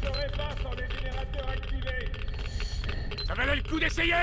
marcherait pas sans les générateurs activés. Ça valait le coup d'essayer.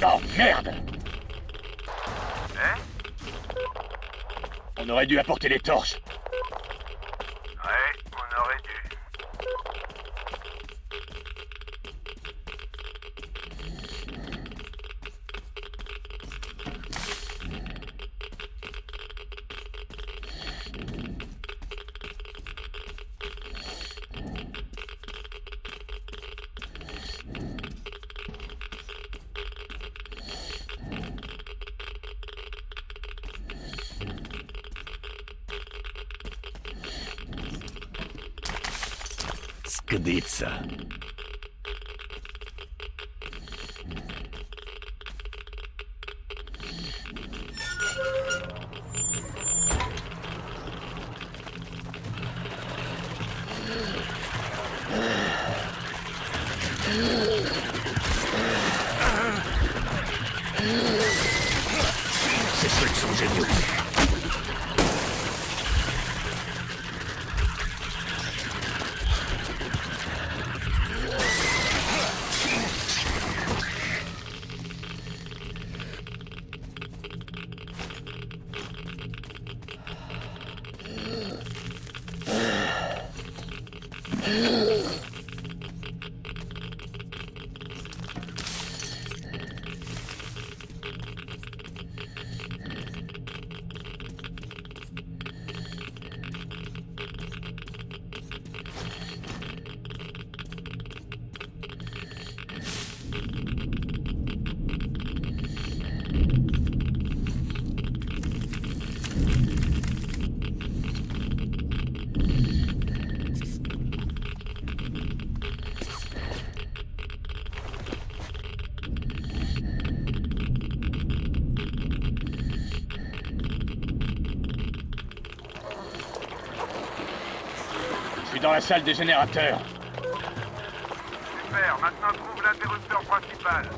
Oh merde! Hein? On aurait dû apporter les torches. Ouais, on aurait dû. Sgdizza. Ces trucs sont géniaux. Je suis dans la salle des générateurs. Super, maintenant trouve l'interrupteur principal.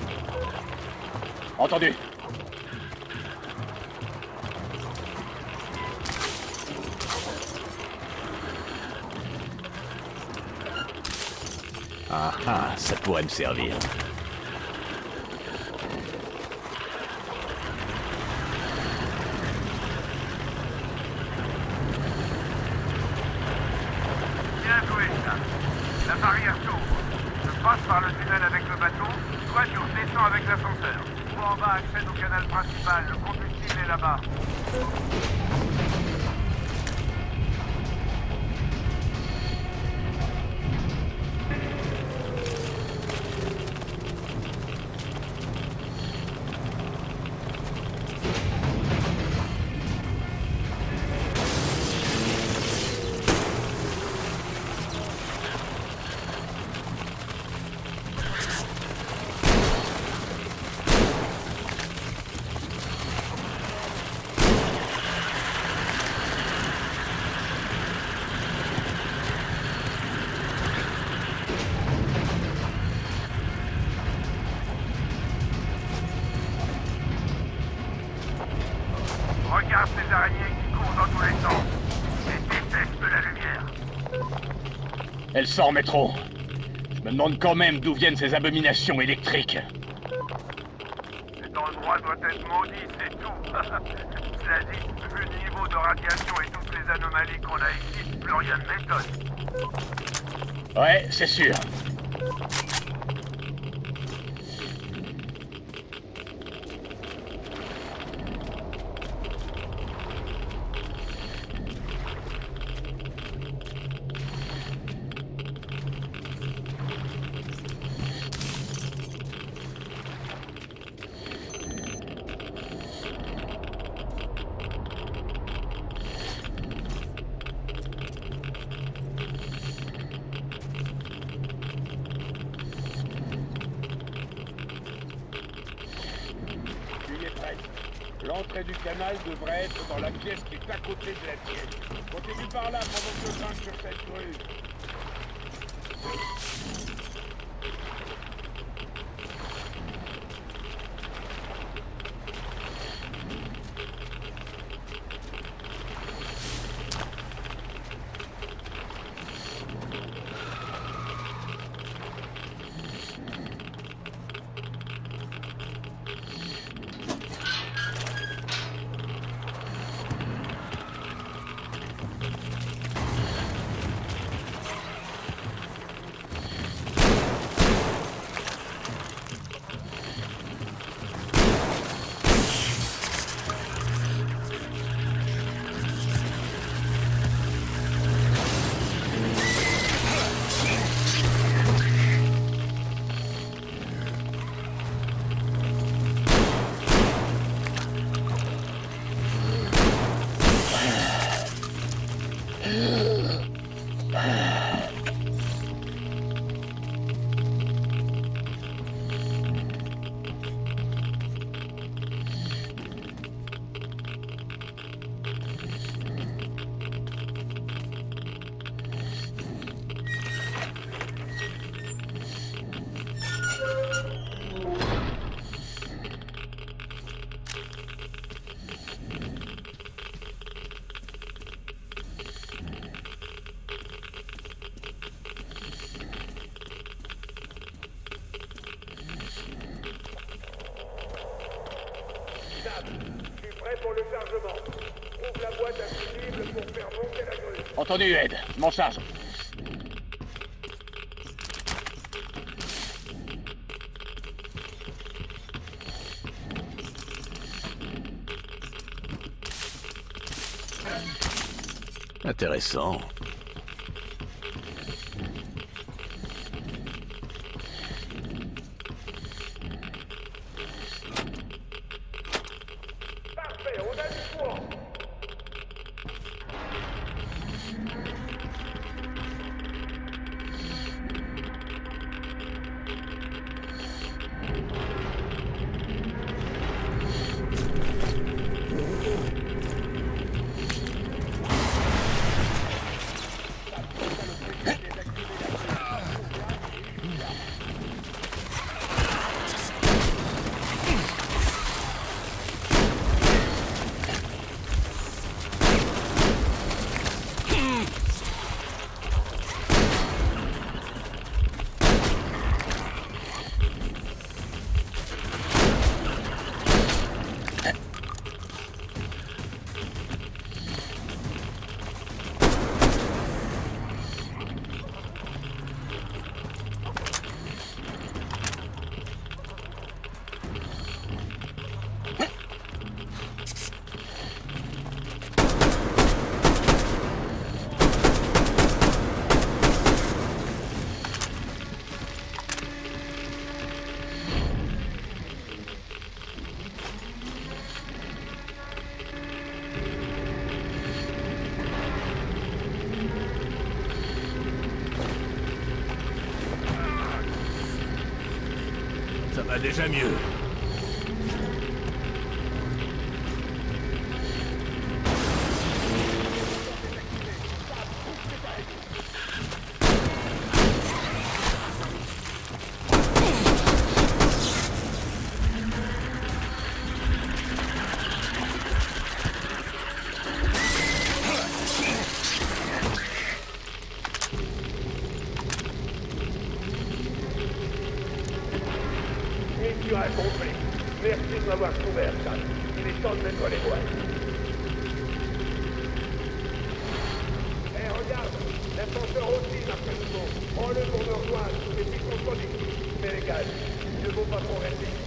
Entendu. Ah ah, ça pourrait me servir. Bien joué, ça. La barrière s'ouvre. Je passe par le tunnel avec le bateau, toi tu redescends avec l'ascenseur. Toi en bas accède au canal principal, le combustible est là-bas. regarde ces araignées qui courent dans tous les sens. Elles détestent la lumière. Elle sort, Métro. Je me demande quand même d'où viennent ces abominations électriques. Cet endroit doit être maudit, c'est tout. Cela dit, vu le niveau de radiation et toutes les anomalies qu'on a ici, plus rien ne m'étonne. Ouais, c'est sûr. L'entrée du canal devrait être dans la pièce qui est à côté de la tienne. Continue par là pendant que je grimpe sur cette grue. Entendu, Ed. Je m'en charge. Intéressant. Parfait, on a du courant. Ça va déjà mieux. avoir couvert, ça. Il est temps de mettre les doigts. Regarde, l'ascenseur aussi marche à nouveau. Prends-le pour me rejoindre, et puis qu'on s'en dit. Mais les gars, il ne vaut pas trop rester ici.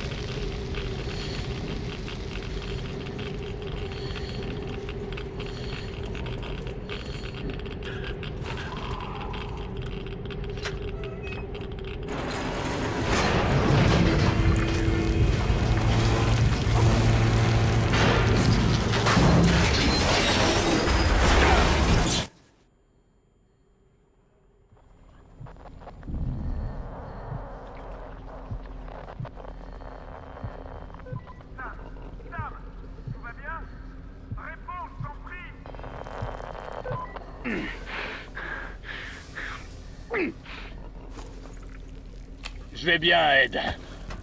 Je vais bien, Ed.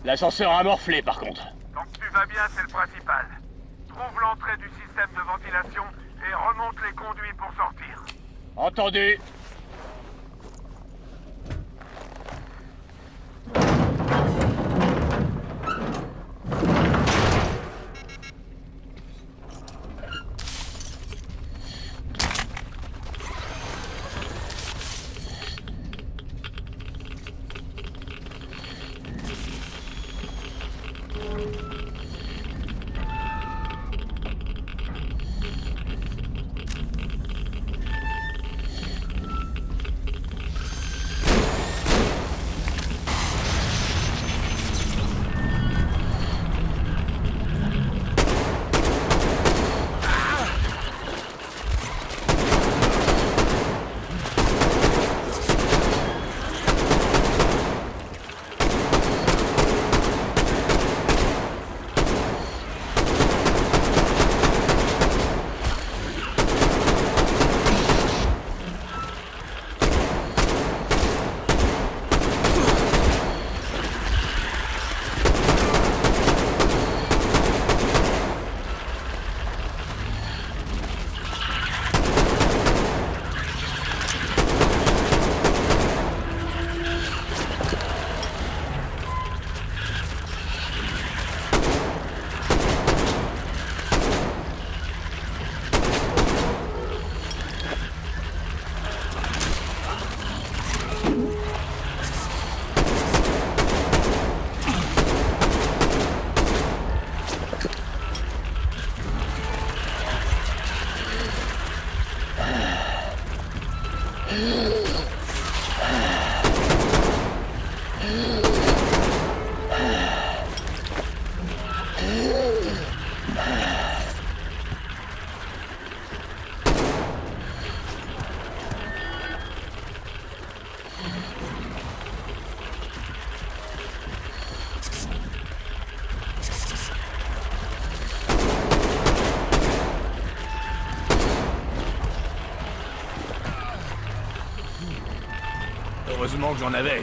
L'ascenseur a morflé, par contre. Donc tu vas bien, c'est le principal. Trouve l'entrée du système de ventilation et remonte les conduits pour sortir. Entendu. Heureusement que j'en avais.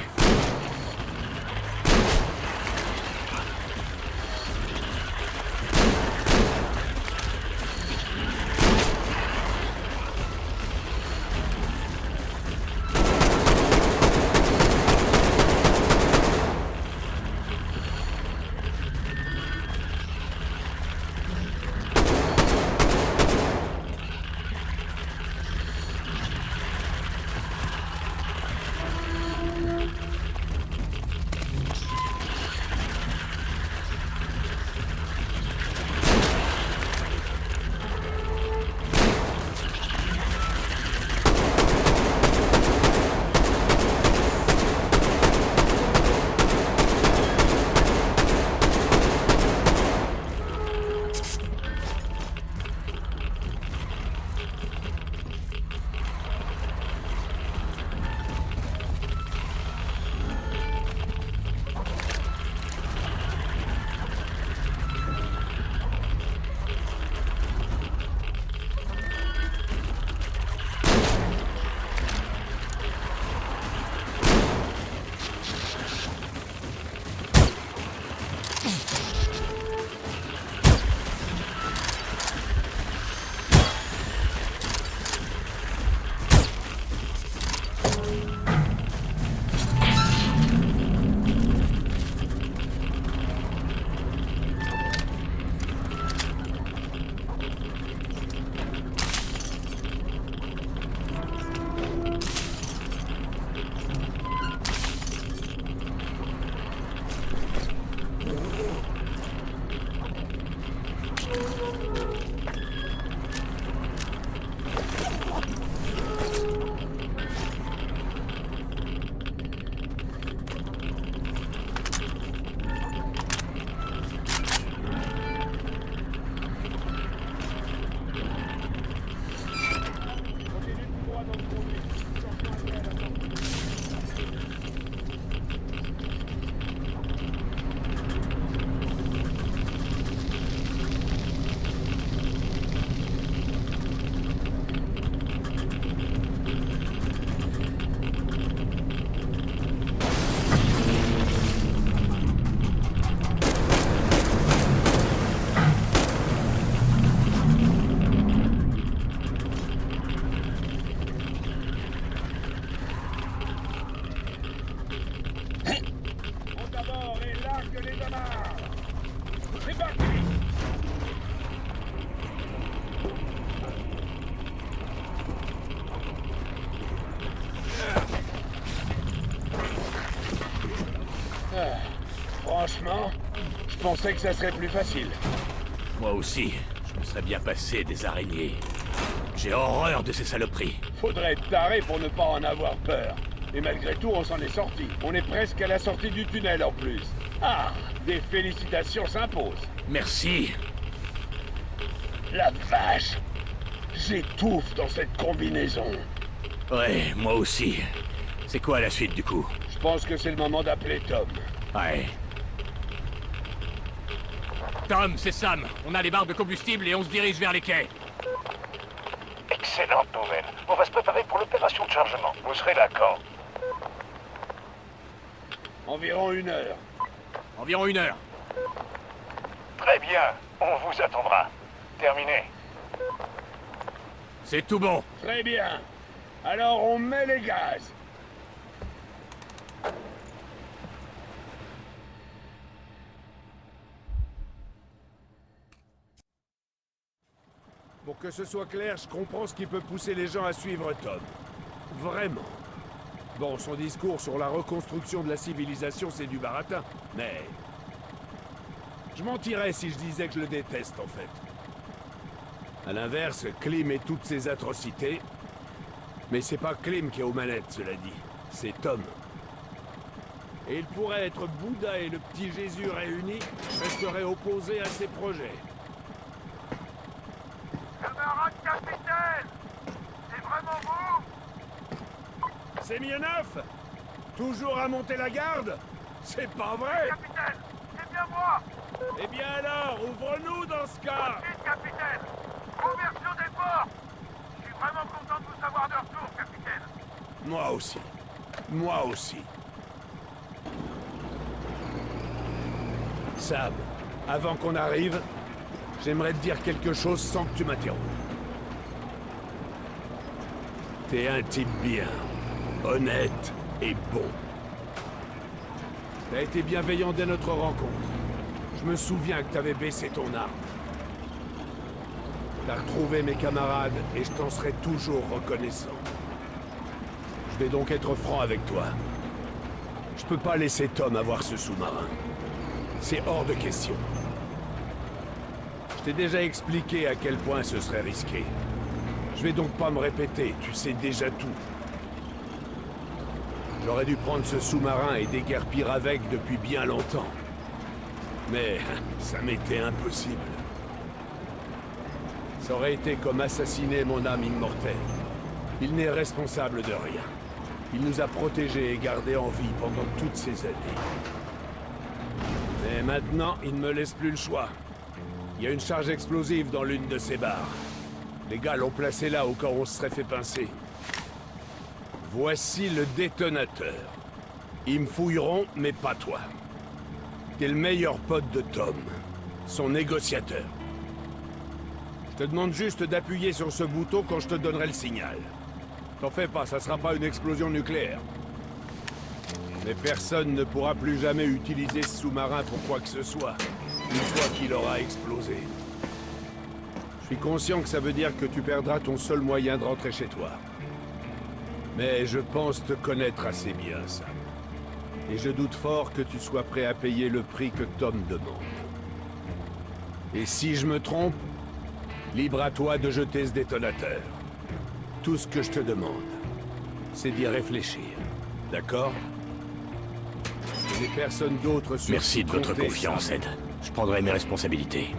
pensais que ça serait plus facile. Moi aussi, je me serais bien passé des araignées. J'ai horreur de ces saloperies. Faudrait être taré pour ne pas en avoir peur. Et malgré tout, on s'en est sorti. On est presque à la sortie du tunnel en plus. Ah, des félicitations s'imposent. Merci. La vache! J'étouffe dans cette combinaison. Ouais, moi aussi. C'est quoi la suite du coup? Je pense que c'est le moment d'appeler Tom. Ouais. Tom, c'est Sam. On a les barres de combustible et on se dirige vers les quais. Excellente nouvelle. On va se préparer pour l'opération de chargement. Vous serez là quand? Environ 1 heure. Environ 1 heure. Très bien. On vous attendra. Terminé. C'est tout bon. Très bien. Alors on met les gaz. Pour que ce soit clair, je comprends ce qui peut pousser les gens à suivre Tom. Vraiment. Bon, son discours sur la reconstruction de la civilisation, c'est du baratin. Mais... je mentirais si je disais que je le déteste, en fait. À l'inverse, Klim et toutes ses atrocités... mais c'est pas Klim qui est aux manettes, cela dit. C'est Tom. Et il pourrait être Bouddha et le petit Jésus réunis, je resterais opposé à ses projets. Camarade capitaine! C'est vraiment vous? C'est Mionov? Toujours à monter la garde? C'est pas vrai! Capitaine! C'est bien moi! Eh bien alors, ouvre-nous dans ce cas! Vite, capitaine! Conversion des ports! Je suis vraiment content de vous avoir de retour, capitaine! Moi aussi. Moi aussi. Sam, avant qu'on arrive, j'aimerais te dire quelque chose sans que tu m'interrompes. T'es un type bien, honnête et bon. T'as été bienveillant dès notre rencontre. Je me souviens que t'avais baissé ton arme. T'as retrouvé mes camarades et je t'en serai toujours reconnaissant. Je vais donc être franc avec toi. Je peux pas laisser Tom avoir ce sous-marin. C'est hors de question. Je t'ai déjà expliqué à quel point ce serait risqué. Je vais donc pas me répéter, tu sais déjà tout. J'aurais dû prendre ce sous-marin et déguerpir avec depuis bien longtemps. Mais ça m'était impossible. Ça aurait été comme assassiner mon âme immortelle. Il n'est responsable de rien. Il nous a protégés et gardés en vie pendant toutes ces années. Mais maintenant, il ne me laisse plus le choix. Il y a une charge explosive dans l'une de ces barres. Les gars l'ont placée là au cas où on se serait fait pincer. Voici le détonateur. Ils me fouilleront, mais pas toi. T'es le meilleur pote de Tom, son négociateur. Je te demande juste d'appuyer sur ce bouton quand je te donnerai le signal. T'en fais pas, ça sera pas une explosion nucléaire. Mais personne ne pourra plus jamais utiliser ce sous-marin pour quoi que ce soit, une fois qu'il aura explosé. Je suis conscient que ça veut dire que tu perdras ton seul moyen de rentrer chez toi. Mais je pense te connaître assez bien, Sam. Et je doute fort que tu sois prêt à payer le prix que Tom demande. Et si je me trompe, libre à toi de jeter ce détonateur. Tout ce que je te demande, c'est d'y réfléchir. D'accord? Je n'ai personne d'autre sur Merci qui de votre compter, confiance, Sam. Ed. Je prendrai mes responsabilités.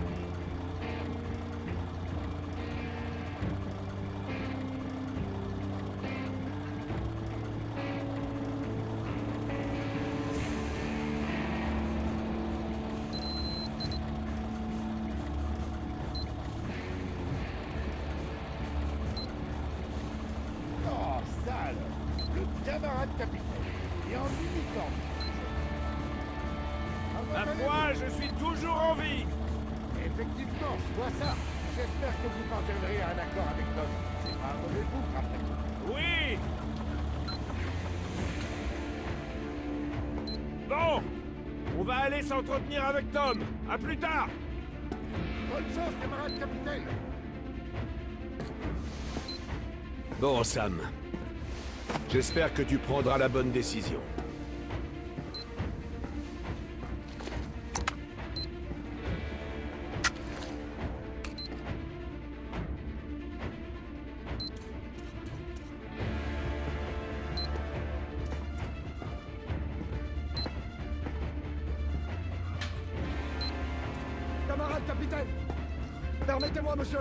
Oh, sale! Le camarade capitaine. Et en uniforme. Ma foi, je suis toujours en vie! Effectivement, je vois ça. J'espère que vous parviendrez à un accord avec Tom. C'est pas un mauvais bouc, après tout. Oui! Bon! On va aller s'entretenir avec Tom. À plus tard! Bonne chance, camarade capitaine. Bon, Sam. J'espère que tu prendras la bonne décision. Permettez-moi, monsieur.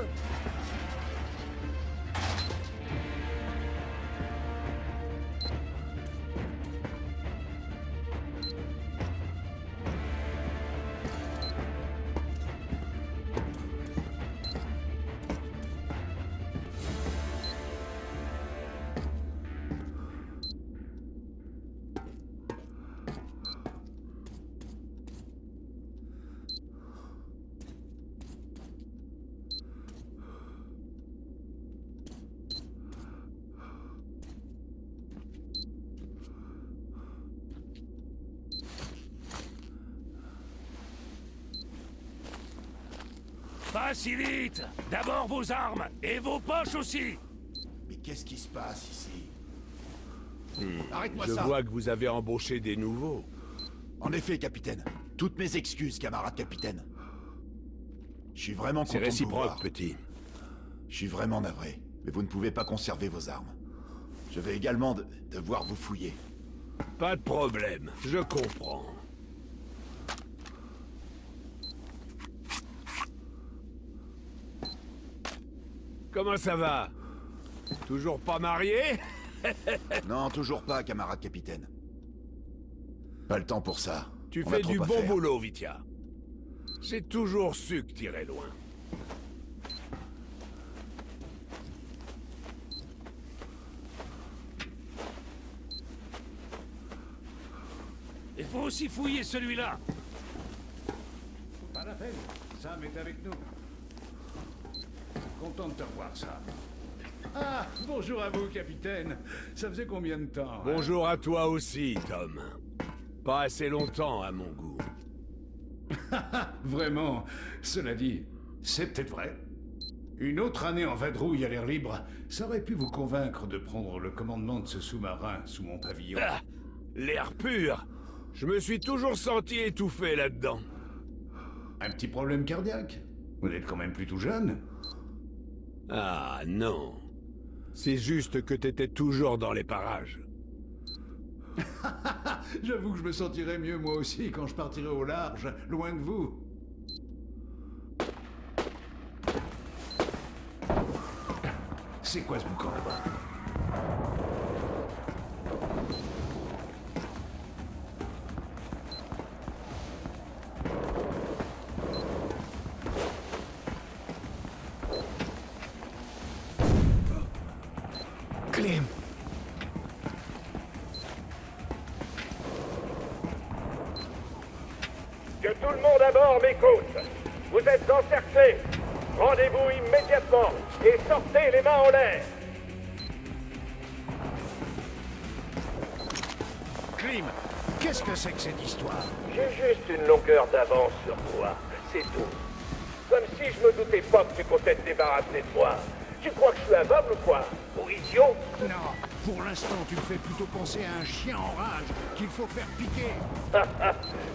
Pas si vite! D'abord vos armes, et vos poches aussi! Mais qu'est-ce qui se passe ici? Arrête-moi Je ça. vois que vous avez embauché des nouveaux. En effet, capitaine. Toutes mes excuses, camarade capitaine. Je suis vraiment C'est content de vous réciproque, voir. petit. Je suis vraiment navré, mais vous ne pouvez pas conserver vos armes. Je vais également devoir vous fouiller. Pas de problème, je comprends. Comment ça va? Toujours pas marié? Non, toujours pas, camarade capitaine. Pas le temps pour ça. Tu On a fais trop du à bon faire. boulot, Vitia. J'ai toujours su que t'irais loin. Il faut aussi fouiller celui-là! Pas la peine, Sam est avec nous. Content de te revoir, Sam. Ah, bonjour à vous, capitaine. Ça faisait combien de temps? Bonjour à toi aussi, Tom. Pas assez longtemps, à mon goût. Vraiment, cela dit, c'est peut-être vrai. Une autre année en vadrouille à l'air libre, ça aurait pu vous convaincre de prendre le commandement de ce sous-marin sous mon pavillon. Ah, l'air pur. Je me suis toujours senti étouffé là-dedans. Un petit problème cardiaque? Vous êtes quand même plutôt jeune. Ah, non. C'est juste que t'étais toujours dans les parages. J'avoue que je me sentirais mieux moi aussi quand je partirais au large, loin de vous. C'est quoi ce boucan là-bas? Clem! Que tout le monde à bord m'écoute. Vous êtes encerclés. Rendez-vous immédiatement et sortez les mains en l'air. Clim, qu'est-ce que c'est que cette histoire? J'ai juste une longueur d'avance sur toi, c'est tout. Comme si je me doutais pas que tu comptais te débarrasser de moi. Tu crois que je suis aveugle ou quoi? Ou idiot? Non, pour l'instant, tu me fais plutôt penser à un chien en rage qu'il faut faire piquer.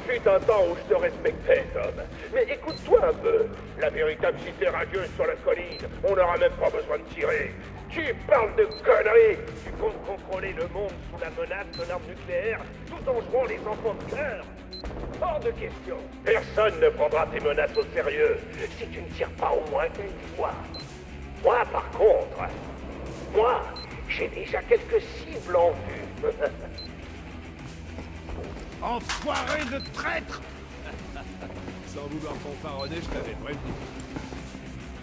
Fut un temps où je te respectais, Tom. Mais écoute-toi un peu. La véritable cité radieuse sur la colline, on n'aura même pas besoin de tirer. Tu parles de conneries. Tu comptes contrôler le monde sous la menace de l'arme nucléaire tout en jouant les enfants de cœur. Hors de question. Personne ne prendra tes menaces au sérieux si tu ne tires pas au moins une fois. Moi, par contre, moi, j'ai déjà quelques cibles en vue. Enfoiré de traître! Sans vouloir fanfaronner, je t'avais prévenu.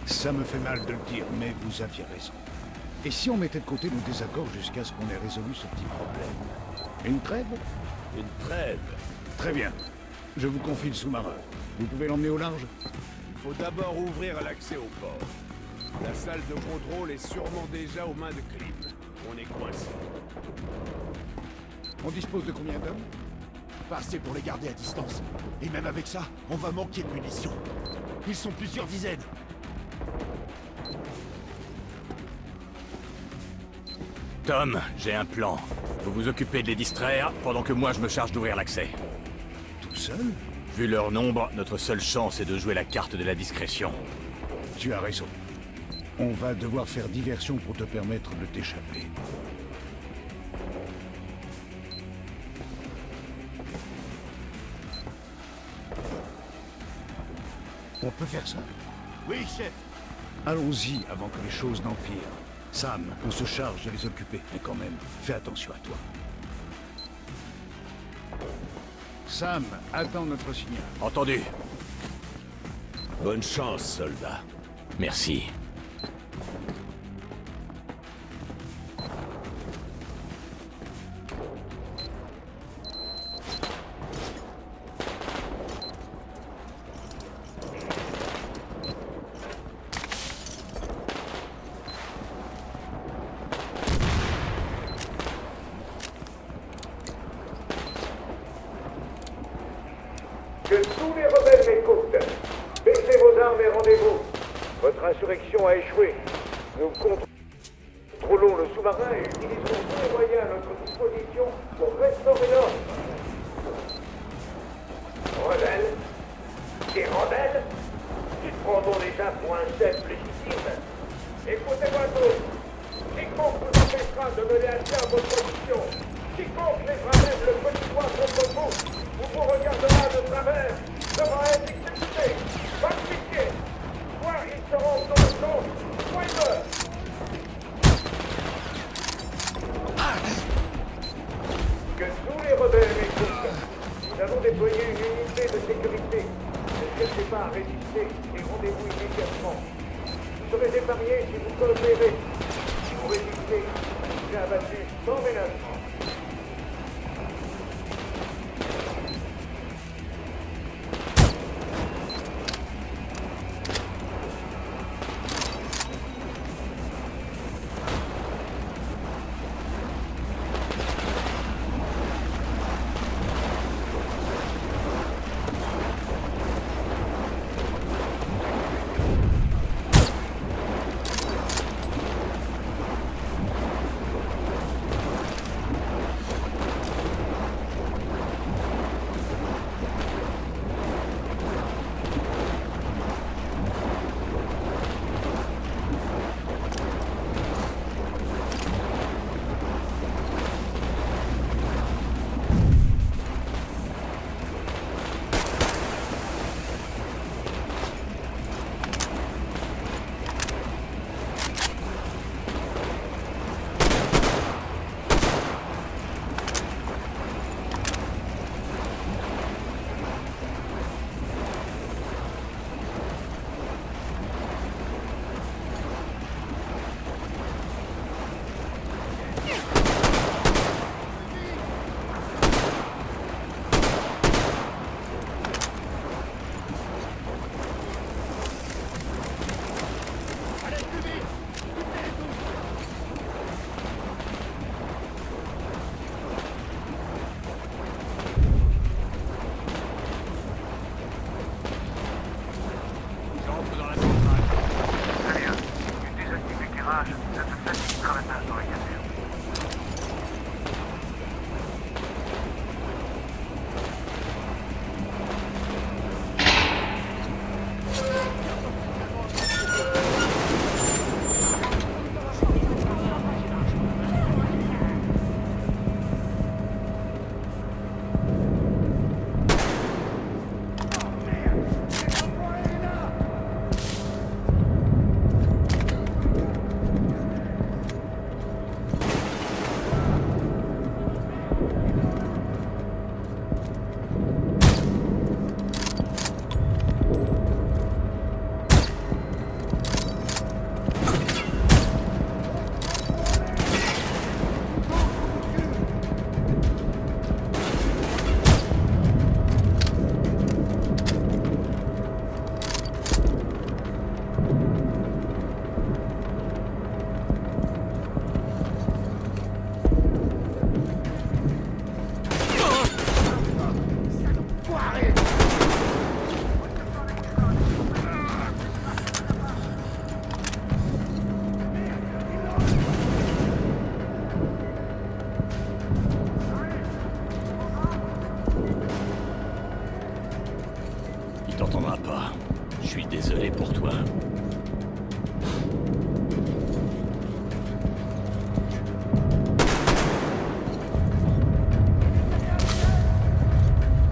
Ça me fait mal de le dire, mais vous aviez raison. Et si on mettait de côté nos désaccords jusqu'à ce qu'on ait résolu ce petit problème? Une trêve? Une trêve. Très bien. Je vous confie le sous-marin. Vous pouvez l'emmener au large? Il faut d'abord ouvrir l'accès au port. La salle de contrôle est sûrement déjà aux mains de Clim. On est coincé. On dispose de combien d'hommes? Pas assez pour les garder à distance. Et même avec ça, on va manquer de munitions. Ils sont plusieurs dizaines. Tom, j'ai un plan. Vous vous occupez de les distraire, pendant que moi je me charge d'ouvrir l'accès. Tout seul? Vu leur nombre, notre seule chance est de jouer la carte de la discrétion. Tu as raison. On va devoir faire diversion pour te permettre de t'échapper. On peut faire ça? Oui, chef. Allons-y avant que les choses n'empirent. Sam, on se charge de les occuper, mais quand même, fais attention à toi. Sam, attends notre signal. Entendu. Bonne chance, soldat. Merci. Que tous les rebelles m'écoutent. Baissez vos armes et rendez-vous. Votre insurrection a échoué. Nous contrôlons le sous-marin et utiliserons tous les moyens à notre disposition pour restaurer l'ordre. Rebelles? Des rebelles? Ils te prendront déjà pour un chef légitime. Écoutez-moi tous. Quiconque vous empêchera de mener à terme votre position, quiconque lèvera même le petit doigt contre vous, ou vous regardera de travers, devra être exécuté. Pas de pitié. Soit ils seront dans le camp, soit ils meurent. Que tous les rebelles m'écoutent. Nous avons déployé une unité de sécurité. Ne cherchez pas à résister et rendez-vous immédiatement. Vous serez épargnés si vous coopérez. Si vous résistez, vous serez abattu sans ménagement. t'entendra pas. Je suis désolé pour toi.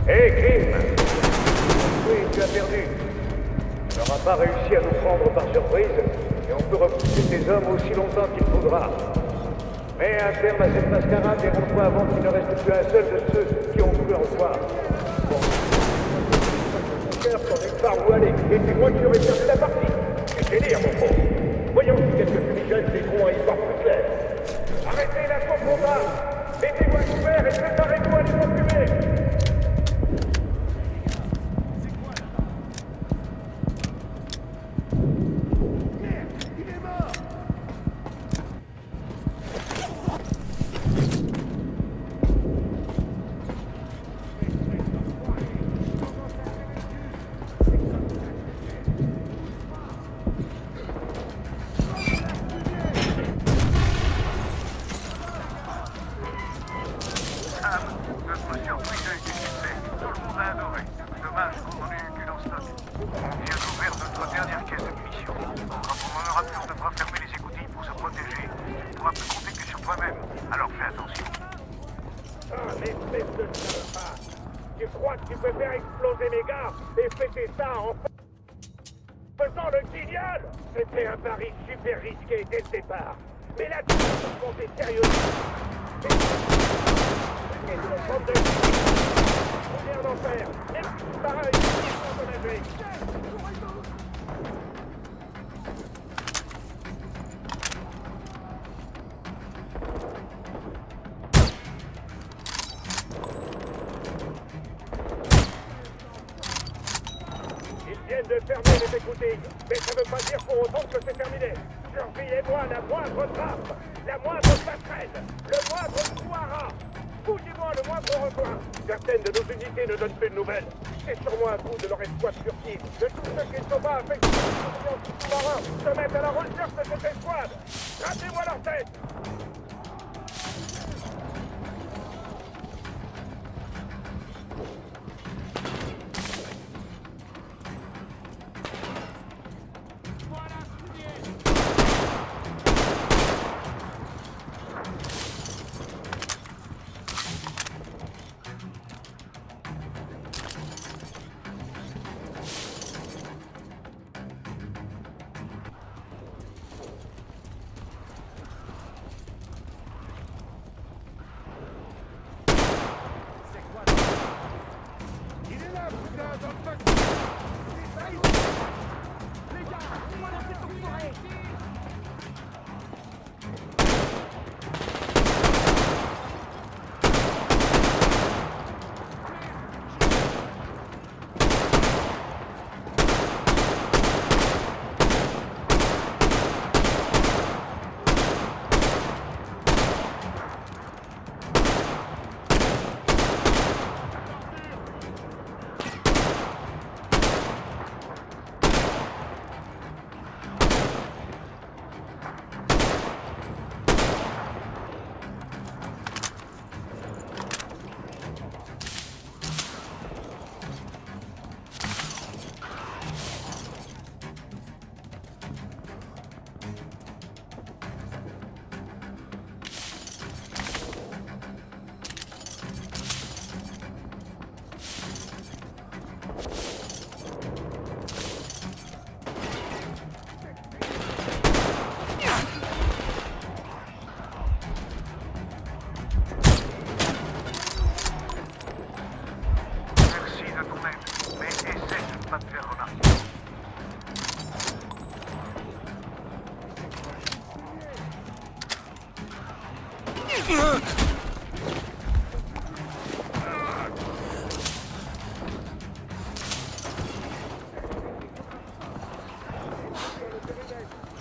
Hé, Grim! Oui, tu as perdu. Tu n'auras pas réussi à nous prendre par surprise, et on peut repousser tes hommes aussi longtemps qu'il faudra. Mais un terme à cette mascarade et rends-toi avant qu'il ne reste plus un seul de ceux qui ont voulu en voir. Bon. Ton cœur s'en est par où aller, et c'est moi qui aurais perdu la partie. Tu sais lire, mon pauvre. Voyons si quelques fumigènes t'aideront à y voir plus clair. Arrêtez la son combat. Mettez-vous à couvert et préparez-vous à les enfumer. Tu crois que tu peux faire exploser mes gars et fêter ça en faisant le guignol? C'était un pari super risqué dès le départ. Mais là, tu peux te compter sérieusement. Et tout le monde de... On est en enfer. Et pareil, ils sont endommagés. De fermer les écoutings, mais ça veut pas dire pour autant que c'est terminé. Surveillez-moi la moindre trappe, la moindre passerelle, le moindre couloir. Fouillez-moi le moindre recoin. Certaines de nos unités ne donnent plus de nouvelles. C'est sûrement un coup de leur escouade furtive. De tous ceux qui ne sont pas affectés par les sous-marins se mettent à la recherche de cette escouade. Rappelez-moi leur tête.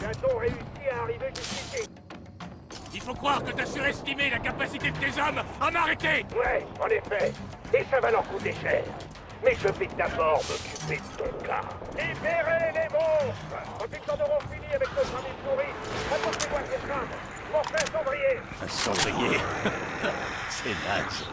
A-t-on réussi à arriver jusqu'ici? Il faut croire que t'as surestimé la capacité de tes hommes à m'arrêter! Ouais, en effet. Et ça va leur coûter cher. Mais je vais d'abord m'occuper de ton cas. Libérez les monstres! Quand ils en auront fini avec notre ami pourri, apportez-moi cette femme. Mon frère cendrier! Un cendrier? C'est naze.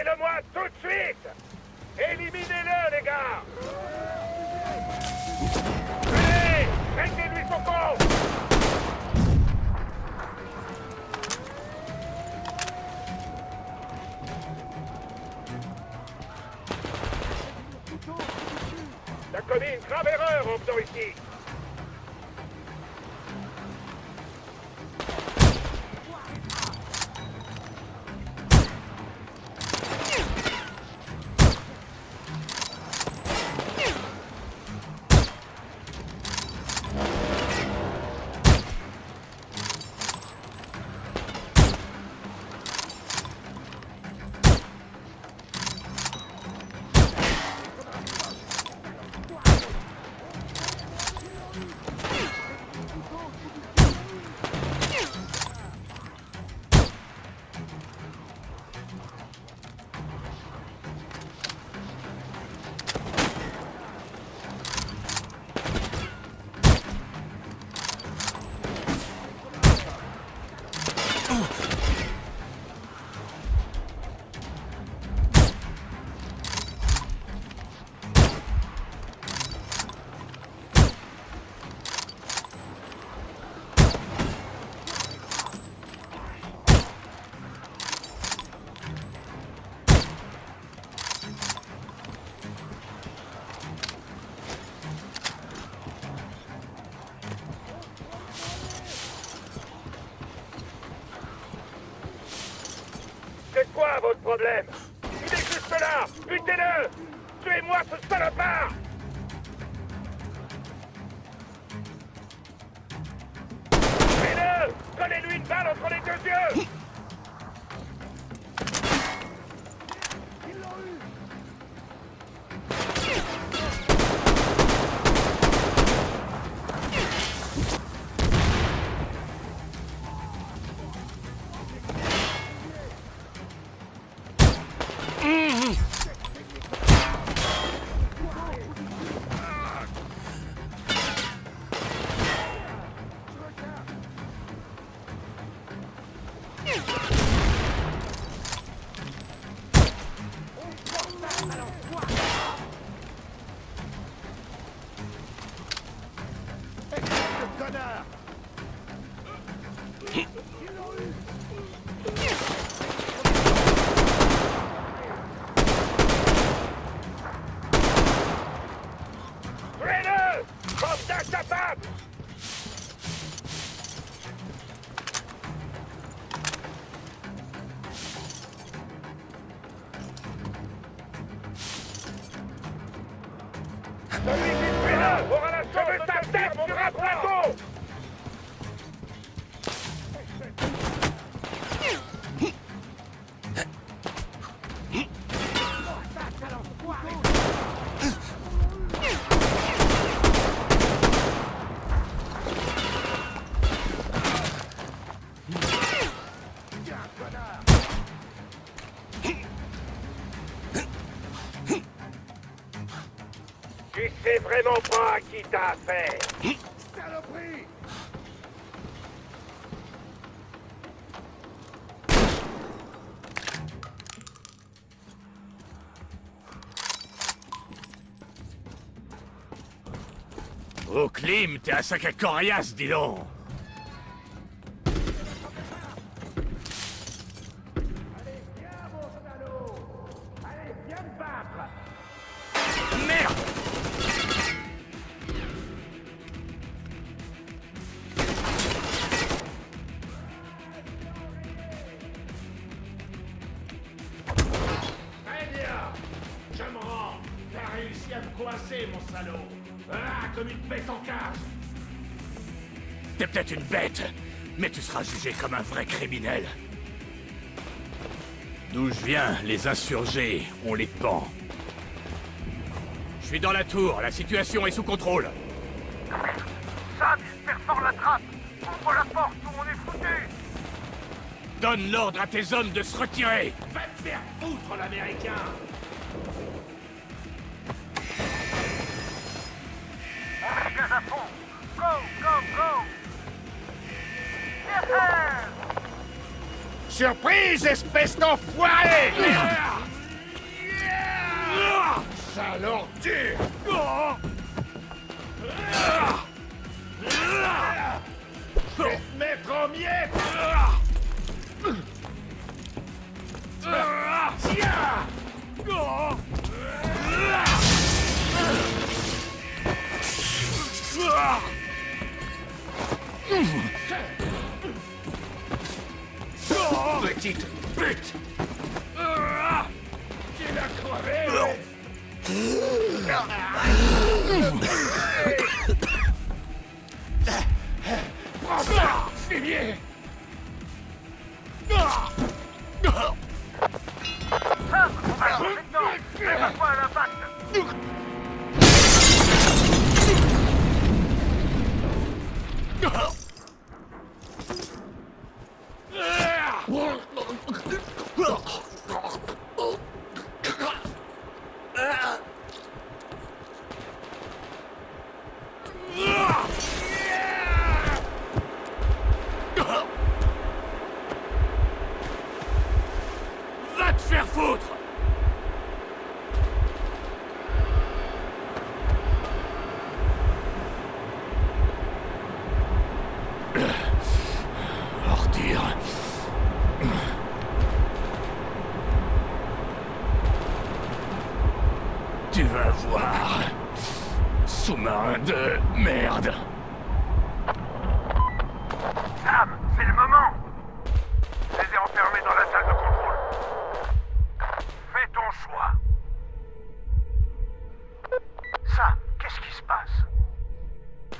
Montrez-le-moi tout de suite! Éliminez-le, les gars! Allez! Réglez-lui son compte! T'as commis une grave erreur en venant ici! C'est quoi votre problème? Il est juste là! Butez-le! Tuez-moi ce salopard! Tuez-le! Donnez-lui une balle entre les deux yeux! Tuez-le! Bande d'incapables! Celui qui tuera aura la chance de ta tête sur un plateau! Tu sais vraiment pas à qui t'as affaire! Saloperie! Oh, Klim, t'es un sacré coriace, dis donc. Merde! Très bien! Je me rends! T'as réussi à me coincer, mon salaud! Ah, comme une bête en cage! T'es peut-être une bête, mais tu seras jugé comme un vrai criminel. D'où je viens, les insurgés, on les pend. Je suis dans la tour, la situation est sous contrôle. Sam, perfore la trappe. Ouvre la porte ou on est foutu. Donne l'ordre à tes hommes de se retirer. Va te faire foutre, l'américain! On est gaz à fond. Go, go, go. Yeah. Surprise, espèce d'enfoiré! sale ordure! Je vais te mettre en miettes! Tiens! Petite pute! Tu l'as crevé! Prends ça, fumier! Sam, on va changer de temps. Prépare-toi à l'impact. Va te faire foutre! Ordure. Tu vas voir. Sous-marin de merde. Sam, c'est le moment. Je les ai enfermés dans la salle de contrôle. Fais ton choix. Sam, qu'est-ce qui se passe?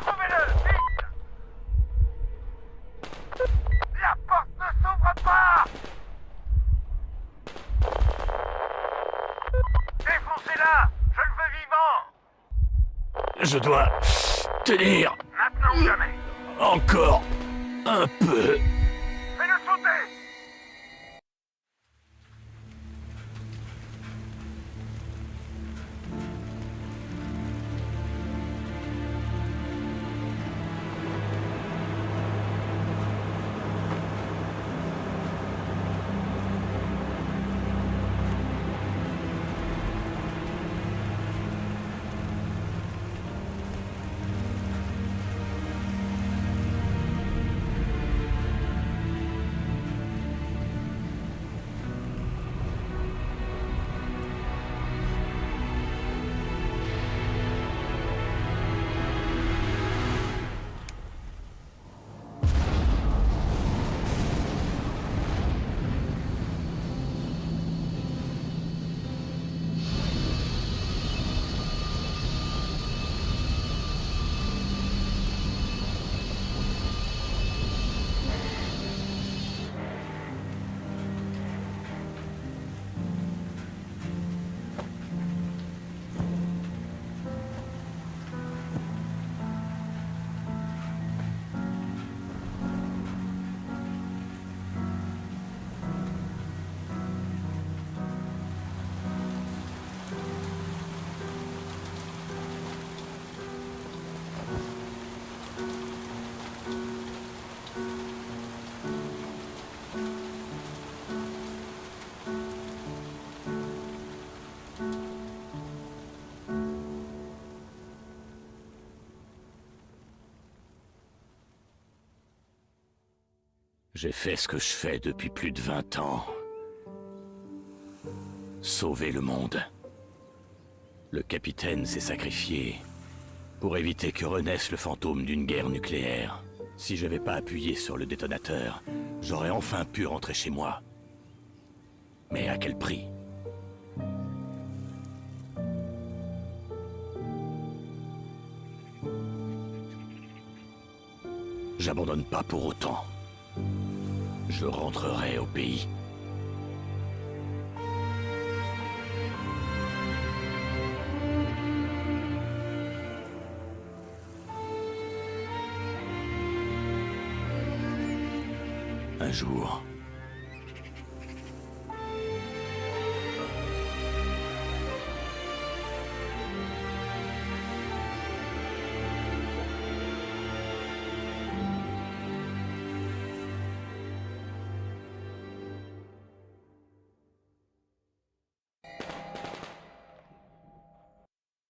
Trouvez-le, vite! La porte ne s'ouvre pas! Défoncez-la! Je le veux vivant! Je dois tenir Maintenant ou jamais! encore un peu. Fais-le sauter! J'ai fait ce que je fais depuis plus de 20 ans. Sauver le monde. Le capitaine s'est sacrifié pour éviter que renaisse le fantôme d'une guerre nucléaire. Si j'avais pas appuyé sur le détonateur, j'aurais enfin pu rentrer chez moi. Mais à quel prix? J'abandonne pas pour autant. Je rentrerai au pays. Un jour,